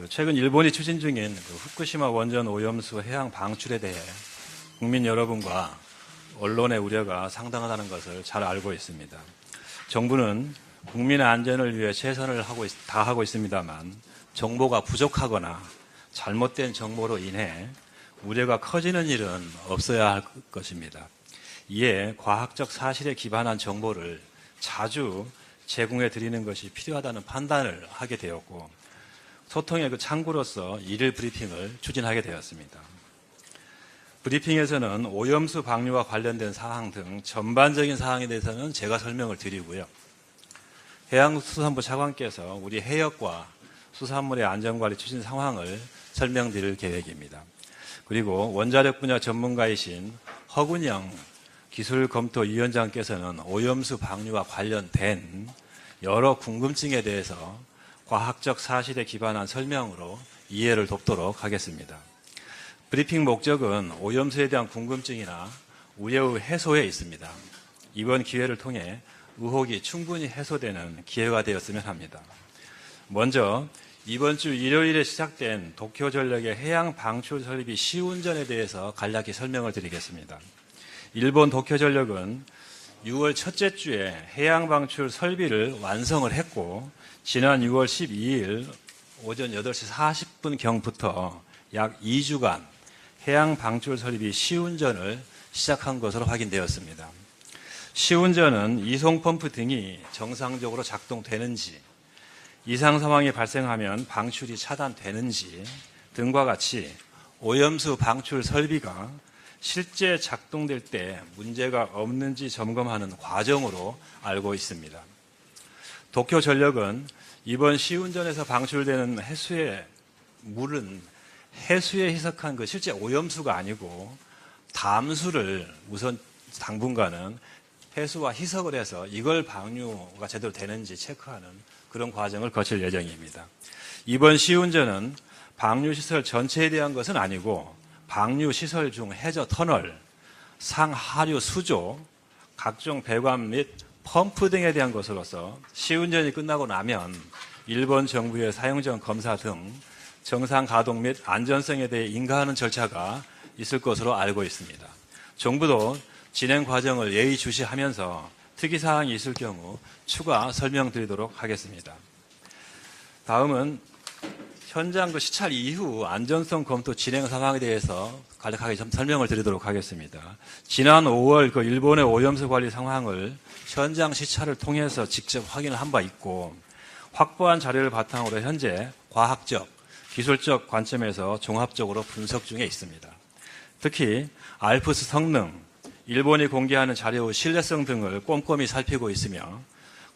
최근 일본이 추진 중인 후쿠시마 원전 오염수 해양 방출에 대해 국민 여러분과 언론의 우려가 상당하다는 것을 잘 알고 있습니다. 정부는 국민의 안전을 위해 최선을 다하고 있습니다만 정보가 부족하거나 잘못된 정보로 인해 우려가 커지는 일은 없어야 할 것입니다. 이에 과학적 사실에 기반한 정보를 자주 제공해 드리는 것이 필요하다는 판단을 하게 되었고, 소통의 창구로서 일일 브리핑을 추진하게 되었습니다. 브리핑에서는 오염수 방류와 관련된 사항 등 전반적인 사항에 대해서는 제가 설명을 드리고요. 해양수산부 차관께서 우리 해역과 수산물의 안전관리 추진 상황을 설명드릴 계획입니다. 그리고 원자력 분야 전문가이신 허군영 기술검토위원장께서는 오염수 방류와 관련된 여러 궁금증에 대해서 과학적 사실에 기반한 설명으로 이해를 돕도록 하겠습니다. 브리핑 목적은 오염수에 대한 궁금증이나 우려의 해소에 있습니다. 이번 기회를 통해 의혹이 충분히 해소되는 기회가 되었으면 합니다. 먼저 이번 주 일요일에 시작된 도쿄전력의 해양 방출 설비 시운전에 대해서 간략히 설명을 드리겠습니다. 일본 도쿄전력은 6월 첫째 주에 해양 방출 설비를 완성을 했고, 지난 6월 12일 오전 8시 40분경부터 약 2주간 해양 방출 설비 시운전을 시작한 것으로 확인되었습니다. 시운전은 이송 펌프 등이 정상적으로 작동되는지, 이상 상황이 발생하면 방출이 차단되는지 등과 같이 오염수 방출 설비가 실제 작동될 때 문제가 없는지 점검하는 과정으로 알고 있습니다. 도쿄전력은 이번 시운전에서 방출되는 해수의 물은 해수에 희석한 실제 오염수가 아니고 담수를 우선 당분간은 해수와 희석을 해서 이걸 방류가 제대로 되는지 체크하는 그런 과정을 거칠 예정입니다. 이번 시운전은 방류시설 전체에 대한 것은 아니고 방류시설 중 해저 터널, 상하류 수조, 각종 배관 및 펌프 등에 대한 것으로서 시운전이 끝나고 나면 일본 정부의 사용전 검사 등 정상 가동 및 안전성에 대해 인가하는 절차가 있을 것으로 알고 있습니다. 정부도 진행 과정을 예의주시하면서 특이사항이 있을 경우 추가 설명드리도록 하겠습니다. 다음은 현장 시찰 이후 안전성 검토 진행 상황에 대해서 간략하게 좀 설명을 드리도록 하겠습니다. 지난 5월 일본의 오염수 관리 상황을 현장 시찰을 통해서 직접 확인을 한 바 있고, 확보한 자료를 바탕으로 현재 과학적, 기술적 관점에서 종합적으로 분석 중에 있습니다. 특히 알프스 성능, 일본이 공개하는 자료의 신뢰성 등을 꼼꼼히 살피고 있으며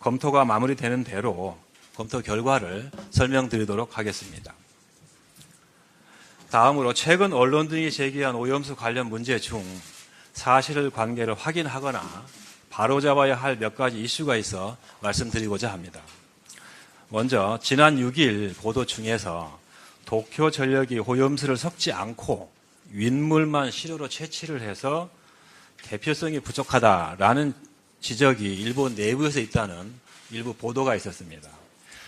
검토가 마무리되는 대로 검토 결과를 설명드리도록 하겠습니다. 다음으로 최근 언론 등이 제기한 오염수 관련 문제 중 사실관계를 확인하거나 바로잡아야 할 몇 가지 이슈가 있어 말씀드리고자 합니다. 먼저 지난 6일 보도 중에서 도쿄전력이 오염수를 섞지 않고 윗물만 시료로 채취를 해서 대표성이 부족하다라는 지적이 일본 내부에서 있다는 일부 보도가 있었습니다.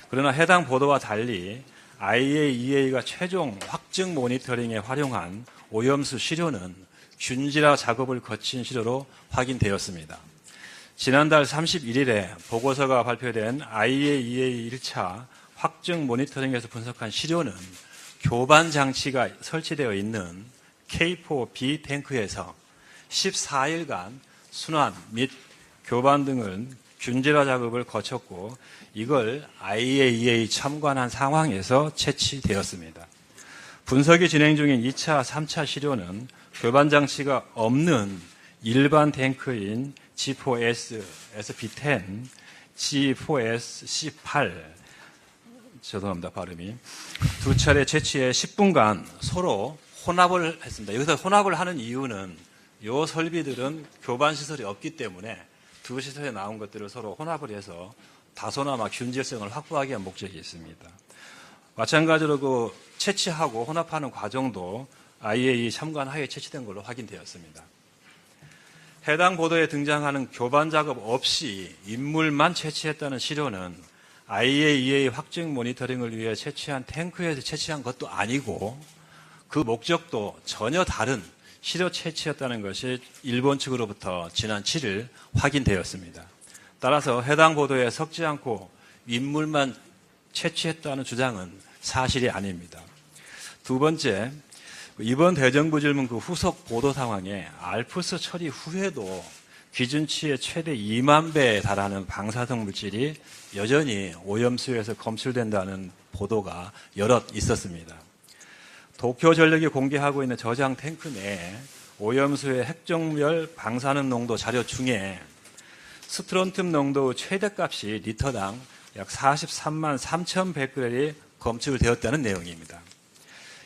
그러나 해당 보도와 달리 IAEA가 최종 확증 모니터링에 활용한 오염수 시료는 균질화 작업을 거친 시료로 확인되었습니다. 지난달 31일에 보고서가 발표된 IAEA 1차 확증 모니터링에서 분석한 시료는 교반 장치가 설치되어 있는 K4B 탱크에서 14일간 순환 및 교반 등은 균질화 작업을 거쳤고, 이걸 IAEA 참관한 상황에서 채취되었습니다. 분석이 진행 중인 2차, 3차 시료는 교반 장치가 없는 일반 탱크인 G4S, SP10, G4S, C8, 죄송합니다, 발음이. 두 차례 채취해 10분간 서로 혼합을 했습니다. 여기서 혼합을 하는 이유는 이 설비들은 교반 시설이 없기 때문에 두 시설에 나온 것들을 서로 혼합을 해서 다소나마 균질성을 확보하기 위한 목적이 있습니다. 마찬가지로 채취하고 혼합하는 과정도 IAEA 참관하에 채취된 걸로 확인되었습니다. 해당 보도에 등장하는 교반 작업 없이 인물만 채취했다는 시료는 IAEA 확증 모니터링을 위해 채취한 탱크에서 채취한 것도 아니고 그 목적도 전혀 다른 시료 채취였다는 것이 일본 측으로부터 지난 7일 확인되었습니다. 따라서 해당 보도에 섞지 않고 윗물만 채취했다는 주장은 사실이 아닙니다. 두 번째, 이번 대정부 질문 그 후속 보도 상황에 알프스 처리 후에도 기준치의 최대 2만 배에 달하는 방사성 물질이 여전히 오염수에서 검출된다는 보도가 여럿 있었습니다. 도쿄전력이 공개하고 있는 저장 탱크 내에 오염수의 핵종별 방사능 농도 자료 중에 스트론튬 농도 최대값이 리터당 약 43만 3,100g이 검출되었다는 내용입니다.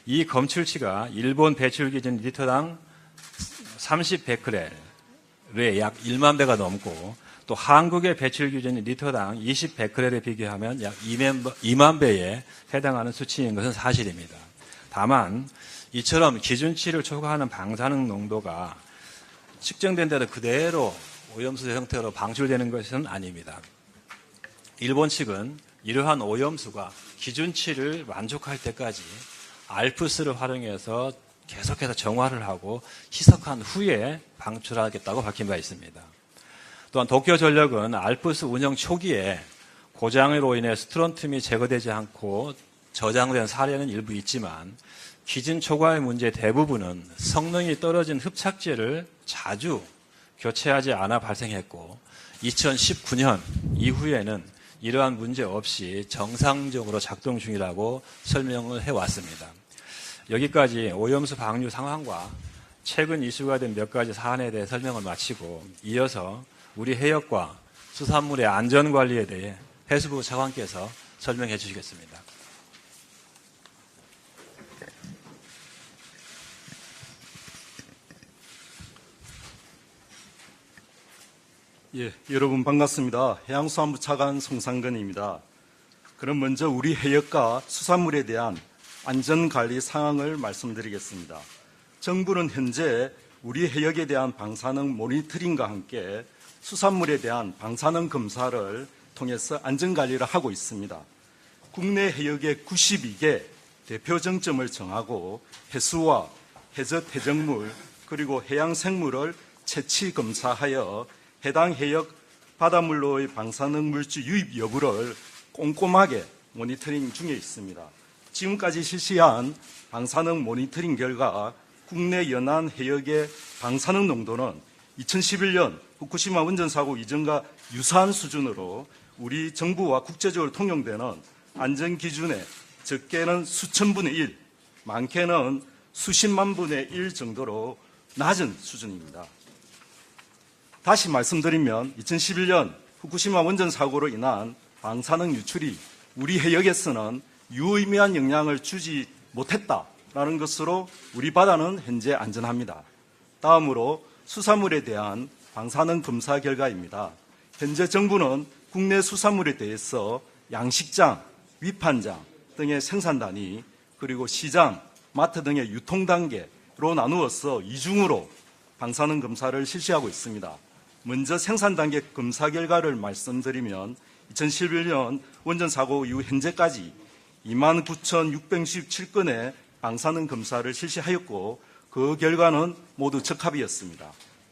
이 검출치가 일본 배출 기준 리터당 30베크렐의 약 1만 배가 넘고 또 한국의 배출 기준 리터당 20베크렐에 비교하면 약 2만 배에 해당하는 수치인 것은 사실입니다. 다만 이처럼 기준치를 초과하는 방사능 농도가 측정된 대로 그대로 오염수 형태로 방출되는 것은 아닙니다. 일본 측은 이러한 오염수가 기준치를 만족할 때까지 알프스를 활용해서 계속해서 정화를 하고 희석한 후에 방출하겠다고 밝힌 바 있습니다. 또한 도쿄전력은 알프스 운영 초기에 고장으로 인해 스트론튬이 제거되지 않고 저장된 사례는 일부 있지만 기준 초과의 문제 대부분은 성능이 떨어진 흡착제를 자주 교체하지 않아 발생했고 2019년 이후에는 이러한 문제 없이 정상적으로 작동 중이라고 설명을 해왔습니다. 여기까지 오염수 방류 상황과 최근 이슈가 된 몇 가지 사안에 대해 설명을 마치고 이어서 우리 해역과 수산물의 안전관리에 대해 해수부 차관께서 설명해 주시겠습니다. 예, 여러분 반갑습니다. 해양수산부 차관 송상근입니다. 그럼 먼저 우리 해역과 수산물에 대한 안전관리 상황을 말씀드리겠습니다. 정부는 현재 우리 해역에 대한 방사능 모니터링과 함께 수산물에 대한 방사능 검사를 통해서 안전관리를 하고 있습니다. 국내 해역의 92개 대표 정점을 정하고 해수와 해저 퇴적물 그리고 해양생물을 채취 검사하여 해당 해역 바닷물로의 방사능 물질 유입 여부를 꼼꼼하게 모니터링 중에 있습니다. 지금까지 실시한 방사능 모니터링 결과 국내 연안 해역의 방사능 농도는 2011년 후쿠시마 원전사고 이전과 유사한 수준으로 우리 정부와 국제적으로 통용되는 안전기준에 적게는 수천분의 1, 많게는 수십만 분의 1 정도로 낮은 수준입니다. 다시 말씀드리면 2011년 후쿠시마 원전 사고로 인한 방사능 유출이 우리 해역에서는 유의미한 영향을 주지 못했다라는 것으로 우리 바다는 현재 안전합니다. 다음으로 수산물에 대한 방사능 검사 결과입니다. 현재 정부는 국내 수산물에 대해서 양식장, 위판장 등의 생산 단위 그리고 시장, 마트 등의 유통 단계로 나누어서 이중으로 방사능 검사를 실시하고 있습니다. 먼저 생산 단계 검사 결과를 말씀드리면 2011년 원전 사고 이후 현재까지 29,667건의 방사능 검사를 실시하였고 그 결과는 모두 적합이었습니다.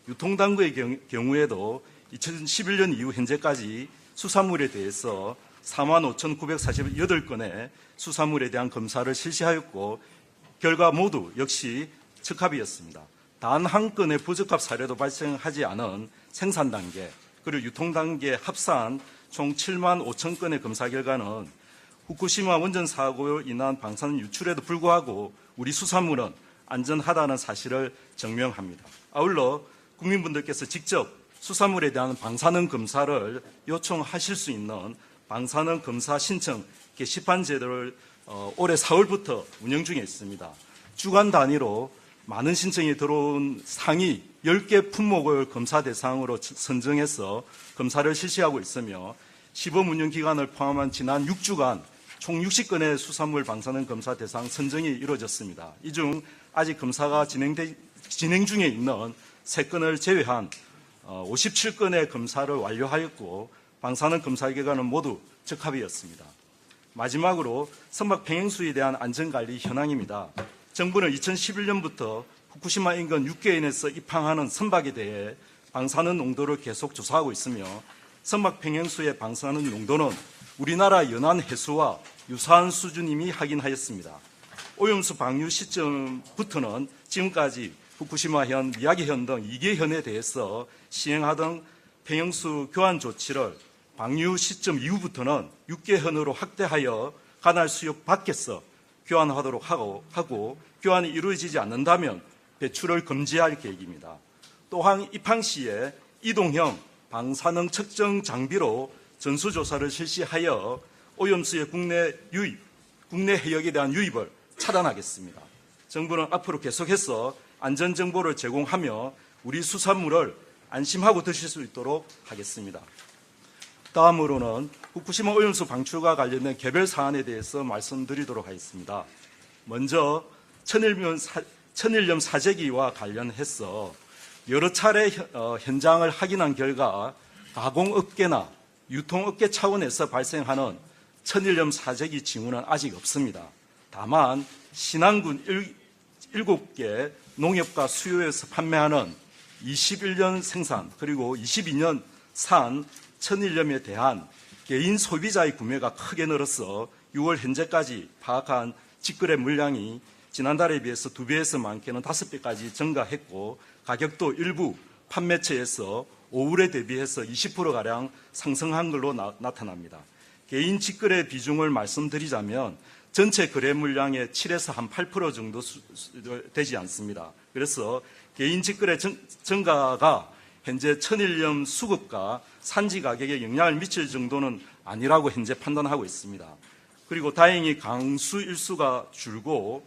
유통당국의 경우에도 2011년 이후 현재까지 수산물에 대해서 45,948건의 수산물에 대한 검사를 실시하였고 결과 모두 역시 적합이었습니다. 단 한 건의 부적합 사례도 발생하지 않은 생산 단계 그리고 유통 단계 합산 총 7만 5천 건의 검사 결과는 후쿠시마 원전 사고로 인한 방사능 유출에도 불구하고 우리 수산물은 안전하다는 사실을 증명합니다. 아울러 국민분들께서 직접 수산물에 대한 방사능 검사를 요청하실 수 있는 방사능 검사 신청 게시판 제도를 올해 4월부터 운영 중에 있습니다. 주간 단위로 많은 신청이 들어온 상위 10개 품목을 검사 대상으로 선정해서 검사를 실시하고 있으며 시범 운영 기간을 포함한 지난 6주간 총 60건의 수산물 방사능 검사 대상 선정이 이루어졌습니다. 이 중 아직 검사가 진행 중에 있는 3건을 제외한 57건의 검사를 완료하였고 방사능 검사 결과는 모두 적합이었습니다. 마지막으로 선박 평행수에 대한 안전관리 현황입니다. 정부는 2011년부터 후쿠시마 인근 6개인에서 입항하는 선박에 대해 방사능 농도를 계속 조사하고 있으며 선박 평행수의 방사능 농도는 우리나라 연안 해수와 유사한 수준임이 확인하였습니다. 오염수 방류 시점부터는 지금까지 후쿠시마현, 미야기현 등 2개 현에 대해서 시행하던 평형수 교환 조치를 방류 시점 이후부터는 6개현으로 확대하여 관할 수역 밖에서 교환하도록 하고 교환이 이루어지지 않는다면 배출을 금지할 계획입니다. 또한 입항 시에 이동형 방사능 측정 장비로 전수조사를 실시하여 오염수의 국내 해역에 대한 유입을 차단하겠습니다. 정부는 앞으로 계속해서 안전정보를 제공하며 우리 수산물을 안심하고 드실 수 있도록 하겠습니다. 다음으로는 후쿠시마 오염수 방출과 관련된 개별 사안에 대해서 말씀드리도록 하겠습니다. 먼저 천일염 사재기와 관련해서 여러 차례 현장을 확인한 결과 가공업계나 유통업계 차원에서 발생하는 천일염 사재기 징후는 아직 없습니다. 다만 신안군 7개 농협과 수요에서 판매하는 21년 생산 그리고 22년 산 천일염에 대한 개인 소비자의 구매가 크게 늘어서 6월 현재까지 파악한 직거래 물량이 지난달에 비해서 2배에서 많게는 5배까지 증가했고 가격도 일부 판매처에서 5월에 대비해서 20%가량 상승한 걸로 나타납니다. 개인 직거래 비중을 말씀드리자면 전체 거래 물량의 7에서 한 8% 정도 되지 않습니다. 그래서 개인 직거래 증가가 현재 천일염 수급과 산지 가격에 영향을 미칠 정도는 아니라고 현재 판단하고 있습니다. 그리고 다행히 강우 일수가 줄고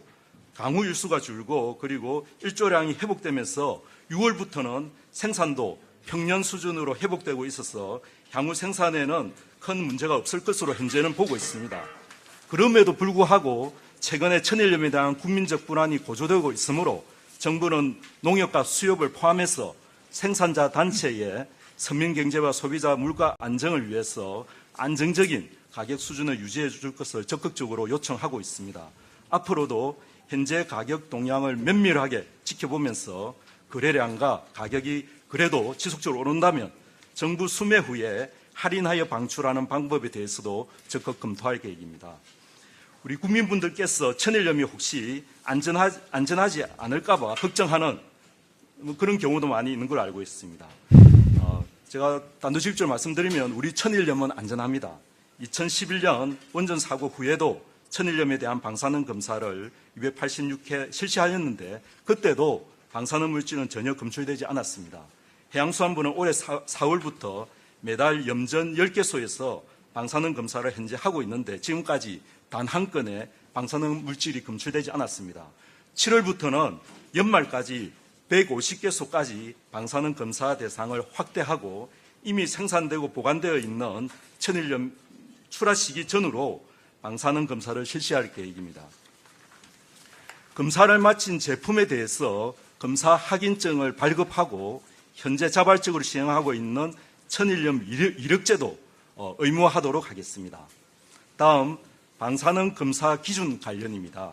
그리고 일조량이 회복되면서 6월부터는 생산도 평년 수준으로 회복되고 있어서 향후 생산에는 큰 문제가 없을 것으로 현재는 보고 있습니다. 그럼에도 불구하고 최근에 천일염에 대한 국민적 불안이 고조되고 있으므로 정부는 농협과 수협을 포함해서 생산자 단체의 서민경제와 소비자 물가 안정을 위해서 안정적인 가격 수준을 유지해 줄 것을 적극적으로 요청하고 있습니다. 앞으로도 현재 가격 동향을 면밀하게 지켜보면서 거래량과 가격이 그래도 지속적으로 오른다면 정부 수매 후에 할인하여 방출하는 방법에 대해서도 적극 검토할 계획입니다. 우리 국민분들께서 천일염이 혹시 안전하지 않을까 봐 걱정하는 그런 경우도 많이 있는 걸 알고 있습니다. 제가 단도직입적으로 말씀드리면 우리 천일염은 안전합니다. 2011년 원전 사고 후에도 천일염에 대한 방사능 검사를 286회 실시하였는데 그때도 방사능 물질은 전혀 검출되지 않았습니다. 해양수산부는 올해 4월부터 매달 염전 10개소에서 방사능 검사를 현재 하고 있는데 지금까지 단 한 건의 방사능 물질이 검출되지 않았습니다. 7월부터는 연말까지 150개소까지 방사능 검사 대상을 확대하고 이미 생산되고 보관되어 있는 천일염 출하 시기 전으로 방사능 검사를 실시할 계획입니다. 검사를 마친 제품에 대해서 검사 확인증을 발급하고 현재 자발적으로 시행하고 있는 천일염 이력제도 의무화하도록 하겠습니다. 다음 방사능 검사 기준 관련입니다.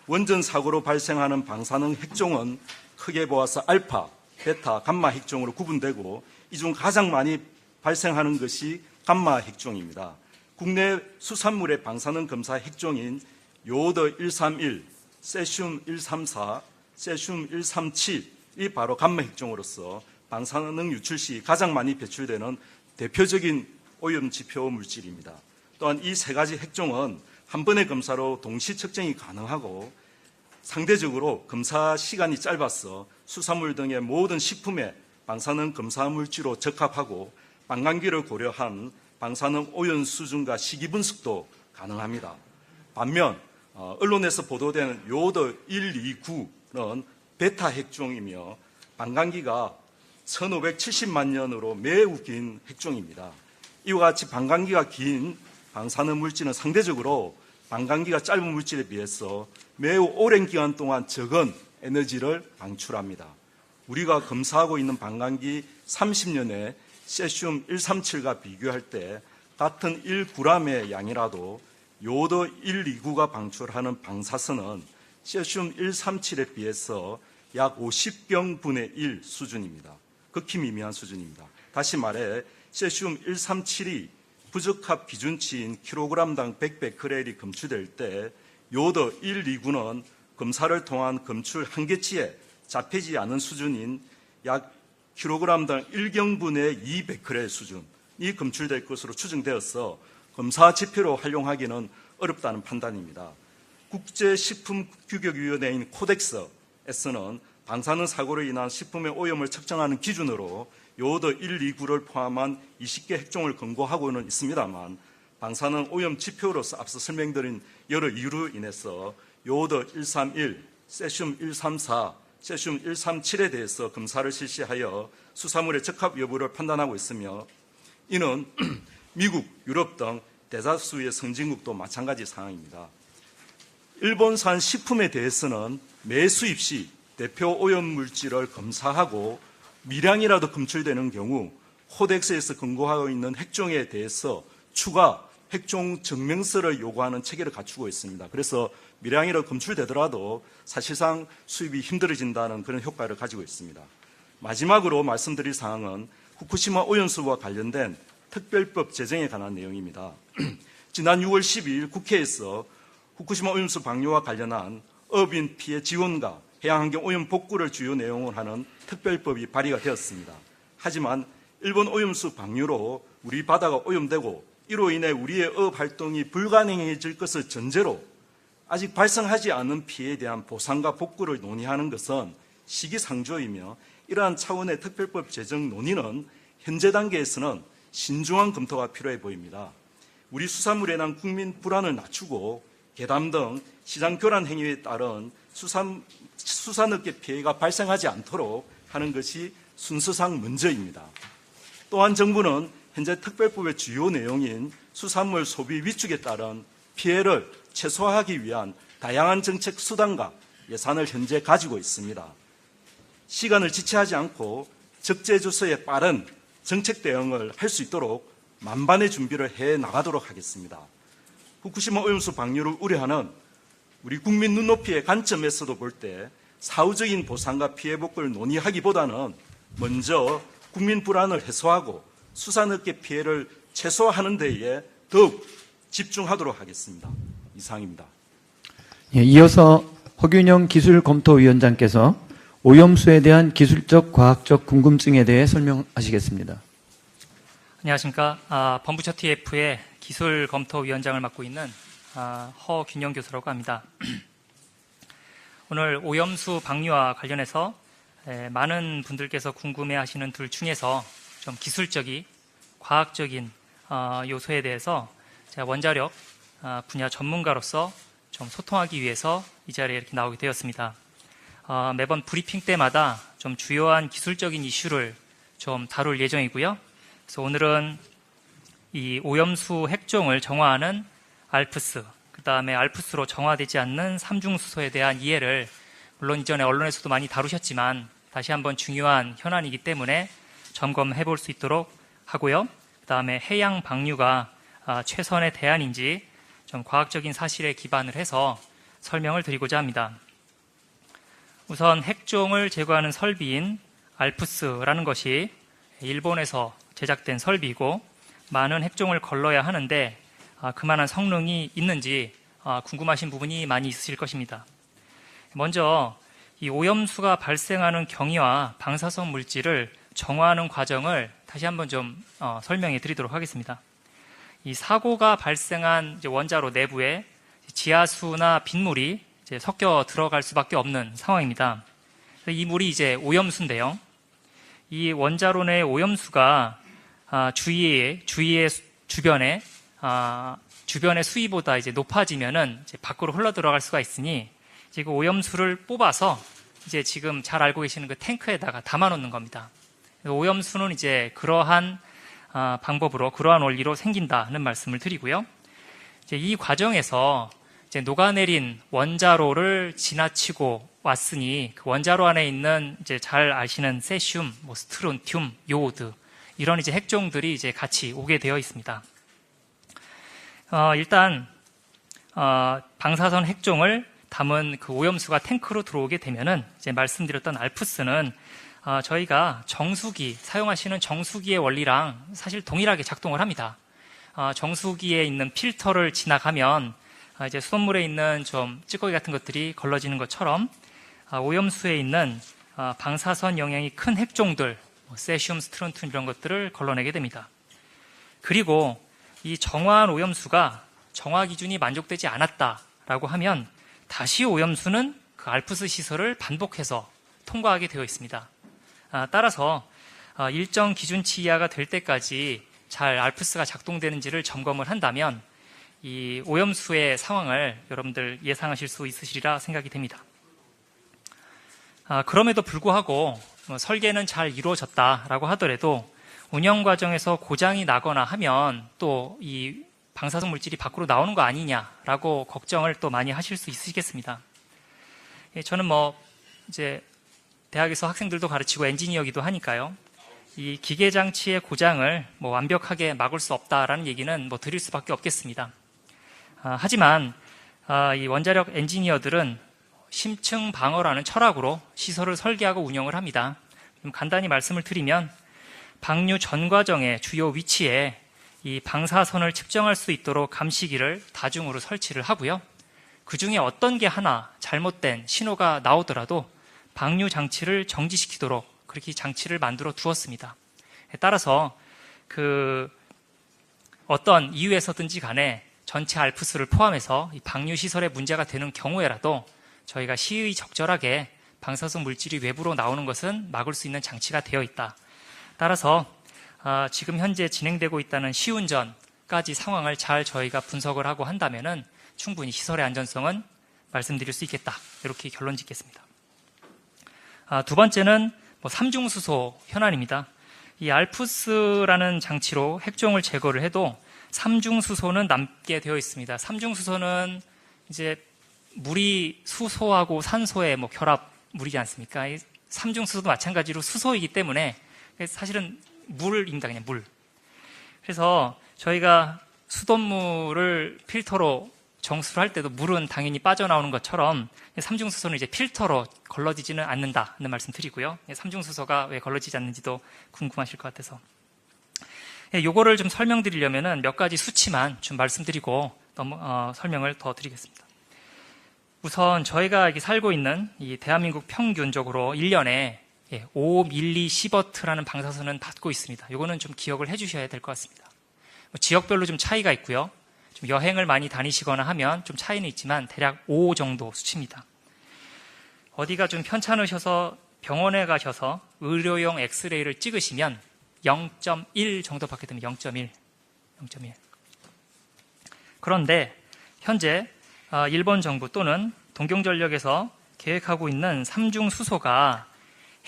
원전 사고로 발생하는 방사능 핵종은 크게 보아서 알파, 베타, 감마 핵종으로 구분되고 이 중 가장 많이 발생하는 것이 감마 핵종입니다. 국내 수산물의 방사능 검사 핵종인 요오드 131, 세슘 134, 세슘 137이 바로 감마 핵종으로서 방사능 유출 시 가장 많이 배출되는 대표적인 오염 지표 물질입니다. 또한 이 세 가지 핵종은 한 번의 검사로 동시 측정이 가능하고 상대적으로 검사 시간이 짧아서 수산물 등의 모든 식품에 방사능 검사 물질로 적합하고 방광기를 고려한 방사능 오염 수준과 시기 분석도 가능합니다. 반면 언론에서 보도된 요오드 129는 베타 핵종이며 방광기가 1570만 년으로 매우 긴 핵종입니다. 이와 같이 방광기가 긴 방사능 물질은 상대적으로 방광기가 짧은 물질에 비해서 매우 오랜 기간 동안 적은 에너지를 방출합니다. 우리가 검사하고 있는 방광기 30년에 세슘 137과 비교할 때 같은 1g의 양이라도 요오드 129가 방출하는 방사선은 세슘 137에 비해서 약 50병분의 1 수준입니다. 극히 미미한 수준입니다. 다시 말해 세슘 137이 부적합 기준치인 킬로그램당 100베크렐이 검출될 때 요오드 129는 검사를 통한 검출 한계치에 잡히지 않은 수준인 약 킬로그램당 1경분의 2베크렐 수준이 검출될 것으로 추정되어서 검사 지표로 활용하기는 어렵다는 판단입니다. 국제식품규격위원회인 코덱스에서는 방사능 사고로 인한 식품의 오염을 측정하는 기준으로 요오드 129를 포함한 20개 핵종을 권고하고는 있습니다만 방사능 오염 지표로서 앞서 설명드린 여러 이유로 인해서 요오드 131, 세슘 134, 세슘 137에 대해서 검사를 실시하여 수사물의 적합 여부를 판단하고 있으며 이는 미국, 유럽 등 대다수의 선진국도 마찬가지 상황입니다. 일본산 식품에 대해서는 매 수입 시 대표 오염 물질을 검사하고 미량이라도 검출되는 경우 코덱스에서 권고하고 있는 핵종에 대해서 추가 핵종 증명서를 요구하는 체계를 갖추고 있습니다. 그래서 미량이라도 검출되더라도 사실상 수입이 힘들어진다는 그런 효과를 가지고 있습니다. 마지막으로 말씀드릴 사항은 후쿠시마 오염수와 관련된 특별법 제정에 관한 내용입니다. 지난 6월 12일 국회에서 후쿠시마 오염수 방류와 관련한 어민 피해 지원과 해양환경 오염 복구를 주요 내용으로 하는 특별법이 발의가 되었습니다. 하지만 일본 오염수 방류로 우리 바다가 오염되고 이로 인해 우리의 어업 활동이 불가능해질 것을 전제로 아직 발생하지 않은 피해에 대한 보상과 복구를 논의하는 것은 시기상조이며 이러한 차원의 특별법 제정 논의는 현재 단계에서는 신중한 검토가 필요해 보입니다. 우리 수산물에 대한 국민 불안을 낮추고 괴담 등 시장 교란 행위에 따른 수산업계 피해가 발생하지 않도록 하는 것이 순서상 먼저입니다. 또한 정부는 현재 특별법의 주요 내용인 수산물 소비 위축에 따른 피해를 최소화하기 위한 다양한 정책 수단과 예산을 현재 가지고 있습니다. 시간을 지체하지 않고 적재조서에 빠른 정책 대응을 할 수 있도록 만반의 준비를 해 나가도록 하겠습니다. 후쿠시마 오염수 방류를 우려하는 우리 국민 눈높이의 관점에서도 볼 때 사후적인 보상과 피해 복구를 논의하기보다는 먼저 국민 불안을 해소하고 수산업계 피해를 최소화하는 데에 더욱 집중하도록 하겠습니다. 이상입니다. 예, 이어서 허균영 기술검토위원장께서 오염수에 대한 기술적, 과학적 궁금증에 대해 설명하시겠습니다. 안녕하십니까. 본부처 TF의 기술검토위원장을 맡고 있는 허균영 교수라고 합니다. 오늘 오염수 방류와 관련해서 많은 분들께서 궁금해하시는 둘 중에서 좀 기술적인, 과학적인 요소에 대해서 제가 원자력 분야 전문가로서 좀 소통하기 위해서 이 자리에 이렇게 나오게 되었습니다. 매번 브리핑 때마다 좀 주요한 기술적인 이슈를 좀 다룰 예정이고요. 그래서 오늘은 이 오염수 핵종을 정화하는 알프스, 그 다음에 알프스로 정화되지 않는 삼중수소에 대한 이해를 물론 이전에 언론에서도 많이 다루셨지만 다시 한번 중요한 현안이기 때문에 점검해 볼 수 있도록 하고요. 그 다음에 해양 방류가 최선의 대안인지 좀 과학적인 사실에 기반을 해서 설명을 드리고자 합니다. 우선 핵종을 제거하는 설비인 알프스라는 것이 일본에서 제작된 설비이고 많은 핵종을 걸러야 하는데 그만한 성능이 있는지 궁금하신 부분이 많이 있으실 것입니다. 먼저 이 오염수가 발생하는 경위와 방사성 물질을 정화하는 과정을 다시 한번 좀 설명해 드리도록 하겠습니다. 이 사고가 발생한 원자로 내부에 지하수나 빗물이 이제 섞여 들어갈 수밖에 없는 상황입니다. 이 물이 이제 오염수인데요. 이 원자로 내 오염수가 주변의 수위보다 이제 높아지면은 이제 밖으로 흘러 들어갈 수가 있으니 이제 그 오염수를 뽑아서 이제 지금 잘 알고 계시는 그 탱크에다가 담아 놓는 겁니다. 오염수는 이제 그러한 방법으로, 그러한 원리로 생긴다는 말씀을 드리고요. 이제 이 과정에서 이제 녹아내린 원자로를 지나치고 왔으니 그 원자로 안에 있는 이제 잘 아시는 세슘, 스트론튬, 요오드 이런 이제 핵종들이 이제 같이 오게 되어 있습니다. 일단 방사선 핵종을 담은 그 오염수가 탱크로 들어오게 되면은 이제 말씀드렸던 알프스는 저희가 정수기 사용하시는 정수기의 원리랑 사실 동일하게 작동을 합니다. 정수기에 있는 필터를 지나가면 이제 수돗물에 있는 좀 찌꺼기 같은 것들이 걸러지는 것처럼 오염수에 있는 방사선 영향이 큰 핵종들, 세슘, 스트론튬 이런 것들을 걸러내게 됩니다. 그리고 이 정화한 오염수가 정화 기준이 만족되지 않았다라고 하면 다시 오염수는 그 알프스 시설을 반복해서 통과하게 되어 있습니다. 따라서 일정 기준치 이하가 될 때까지 잘 알프스가 작동되는지를 점검을 한다면 이 오염수의 상황을 여러분들 예상하실 수 있으시리라 생각이 됩니다. 그럼에도 불구하고 설계는 잘 이루어졌다라고 하더라도 운영 과정에서 고장이 나거나 하면 또 이 방사선 물질이 밖으로 나오는 거 아니냐라고 걱정을 또 많이 하실 수 있으시겠습니다. 저는 이제 대학에서 학생들도 가르치고 엔지니어기도 하니까요. 이 기계 장치의 고장을 완벽하게 막을 수 없다라는 얘기는 드릴 수밖에 없겠습니다. 하지만 이 원자력 엔지니어들은 심층 방어라는 철학으로 시설을 설계하고 운영을 합니다. 좀 간단히 말씀을 드리면 방류 전 과정의 주요 위치에 이 방사선을 측정할 수 있도록 감시기를 다중으로 설치를 하고요. 그 중에 어떤 게 하나 잘못된 신호가 나오더라도 방류 장치를 정지시키도록 그렇게 장치를 만들어 두었습니다. 따라서 어떤 이유에서든지 간에 전체 알프스를 포함해서 이 방류 시설에 문제가 되는 경우에라도 저희가 시의적절하게 방사선 물질이 외부로 나오는 것은 막을 수 있는 장치가 되어 있다. 따라서 지금 현재 진행되고 있다는 시운전까지 상황을 잘 저희가 분석을 하고 한다면은 충분히 시설의 안전성은 말씀드릴 수 있겠다. 이렇게 결론 짓겠습니다. 두 번째는 삼중수소 현안입니다. 이 알프스라는 장치로 핵종을 제거를 해도 삼중수소는 남게 되어 있습니다. 삼중수소는 이제 물이 수소하고 산소의 결합물이지 않습니까? 이 삼중수소도 마찬가지로 수소이기 때문에 사실은 물입니다. 그냥 물. 그래서 저희가 수돗물을 필터로 정수를 할 때도 물은 당연히 빠져나오는 것처럼 삼중수소는 이제 필터로 걸러지지는 않는다는 말씀 드리고요. 삼중수소가 왜 걸러지지 않는지도 궁금하실 것 같아서. 요거를 좀 설명드리려면은 몇 가지 수치만 좀 말씀드리고 설명을 더 드리겠습니다. 우선 저희가 살고 있는 이 대한민국 평균적으로 1년에 5밀리시버트라는 방사선은 받고 있습니다. 요거는 좀 기억을 해주셔야 될 것 같습니다. 지역별로 좀 차이가 있고요. 좀 여행을 많이 다니시거나 하면 좀 차이는 있지만 대략 5 정도 수치입니다. 어디가 좀 편찮으셔서 병원에 가셔서 의료용 엑스레이를 찍으시면 0.1 정도 받게 됩니다. 0.1. 그런데 현재 일본 정부 또는 동경전력에서 계획하고 있는 삼중수소가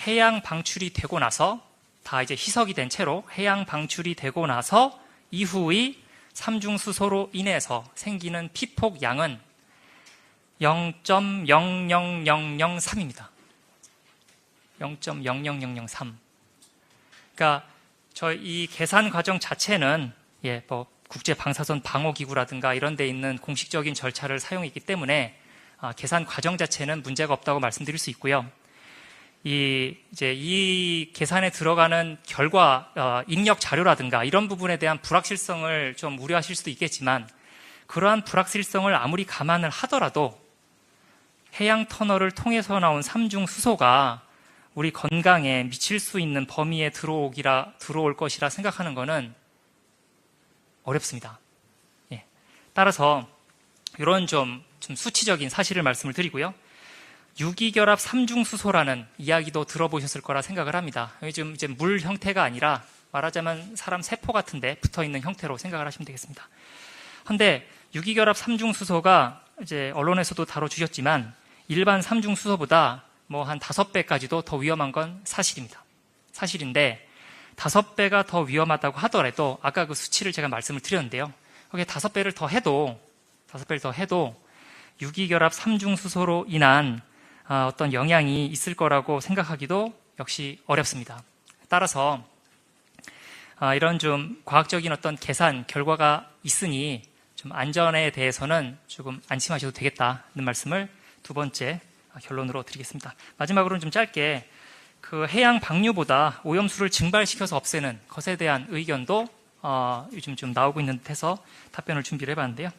해양 방출이 되고 나서 다 이제 희석이 된 채로 해양 방출이 되고 나서 이후의 삼중수소로 인해서 생기는 피폭 양은 0.00003입니다. 0.00003. 그러니까 이 계산 과정 자체는 국제 방사선 방호 기구라든가 이런 데 있는 공식적인 절차를 사용했기 때문에 계산 과정 자체는 문제가 없다고 말씀드릴 수 있고요. 이 계산에 들어가는 결과 입력 자료라든가 이런 부분에 대한 불확실성을 좀 우려하실 수도 있겠지만 그러한 불확실성을 아무리 감안을 하더라도 해양 터널을 통해서 나온 삼중수소가 우리 건강에 미칠 수 있는 범위에 들어올 것이라 생각하는 것은 어렵습니다. 따라서 이런 좀 수치적인 사실을 말씀을 드리고요. 유기결합 삼중수소라는 이야기도 들어보셨을 거라 생각을 합니다. 요즘 이제 물 형태가 아니라 말하자면 사람 세포 같은데 붙어 있는 형태로 생각을 하시면 되겠습니다. 그런데 유기결합 삼중수소가 이제 언론에서도 다뤄주셨지만 일반 삼중수소보다 한 5배까지도 더 위험한 건 사실입니다. 사실인데 5배가 더 위험하다고 하더라도 아까 그 수치를 제가 말씀을 드렸는데요. 거기에 5배를 더 해도 유기결합 삼중수소로 인한 어떤 영향이 있을 거라고 생각하기도 역시 어렵습니다. 따라서 이런 좀 과학적인 어떤 계산 결과가 있으니 좀 안전에 대해서는 조금 안심하셔도 되겠다는 말씀을 두 번째 결론으로 드리겠습니다. 마지막으로는 좀 짧게 그 해양 방류보다 오염수를 증발시켜서 없애는 것에 대한 의견도 요즘 좀 나오고 있는 듯해서 답변을 준비를 해봤는데요.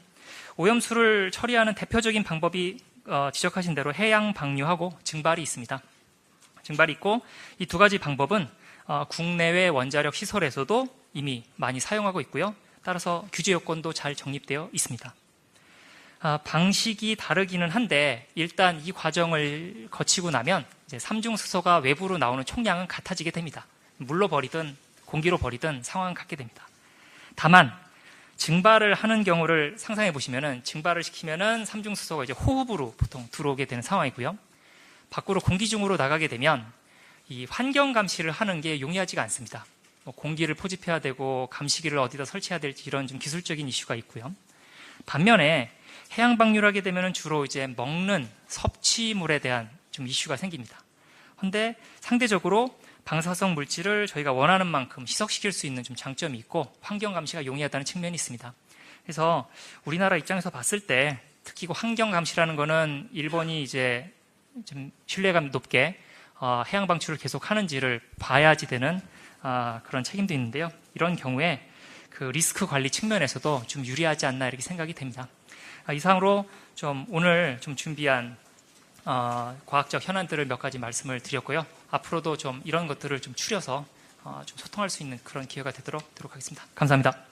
오염수를 처리하는 대표적인 방법이 지적하신 대로 해양 방류하고 증발이 있습니다. 증발이 있고 이 두 가지 방법은 국내외 원자력 시설에서도 이미 많이 사용하고 있고요. 따라서 규제 요건도 잘 정립되어 있습니다. 방식이 다르기는 한데 일단 이 과정을 거치고 나면 이제 삼중수소가 외부로 나오는 총량은 같아지게 됩니다. 물로 버리든 공기로 버리든 상황은 같게 됩니다. 다만 증발을 하는 경우를 상상해 보시면은 증발을 시키면은 삼중수소가 이제 호흡으로 보통 들어오게 되는 상황이고요. 밖으로 공기 중으로 나가게 되면 이 환경 감시를 하는 게 용이하지가 않습니다. 공기를 포집해야 되고 감시기를 어디다 설치해야 될지 이런 좀 기술적인 이슈가 있고요. 반면에 해양 방류를 하게 되면 주로 이제 먹는 섭취물에 대한 좀 이슈가 생깁니다. 그런데 상대적으로 방사성 물질을 저희가 원하는 만큼 희석시킬 수 있는 좀 장점이 있고 환경 감시가 용이하다는 측면이 있습니다. 그래서 우리나라 입장에서 봤을 때 특히 환경 감시라는 거는 일본이 이제 좀 신뢰감 높게 해양 방출을 계속 하는지를 봐야지 되는 그런 책임도 있는데요. 이런 경우에 그 리스크 관리 측면에서도 좀 유리하지 않나 이렇게 생각이 됩니다. 이상으로 좀 오늘 좀 준비한 과학적 현안들을 몇 가지 말씀을 드렸고요. 앞으로도 좀 이런 것들을 좀 추려서 좀 소통할 수 있는 그런 기회가 되도록 하겠습니다. 감사합니다.